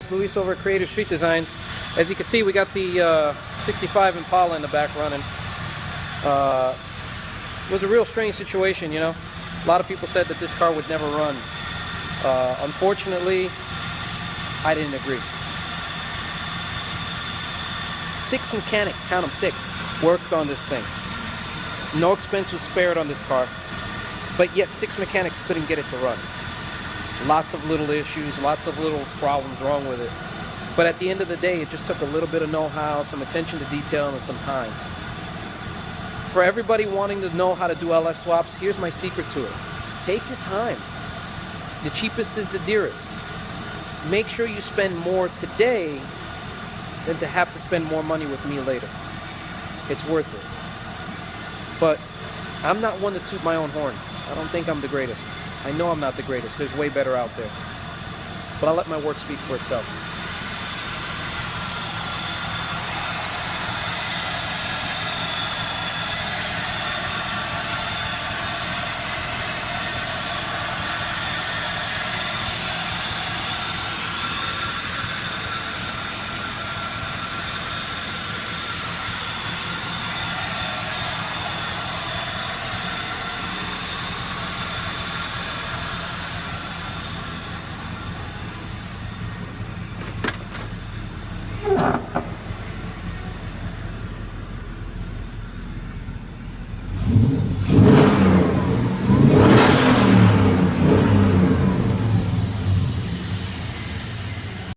It's Luis over at Creative Street Designs. As you can see, we got the 65 Impala in the back running. It was a real strange situation, you know. A lot of people said that this car would never run. Unfortunately, I didn't agree. 6 mechanics, count them, 6, worked on this thing. No expense was spared on this car, but yet 6 mechanics couldn't get it to run. Lots of little issues, lots of little problems wrong with it. But at the end of the day, it just took a little bit of know-how, some attention to detail, and some time. For everybody wanting to know how to do LS swaps, here's my secret to it. Take your time. The cheapest is the dearest. Make sure you spend more today than to have to spend more money with me later. It's worth it. But I'm not one to toot my own horn. I don't think I'm the greatest. I know I'm not the greatest. There's way better out there. But I'll let my work speak for itself.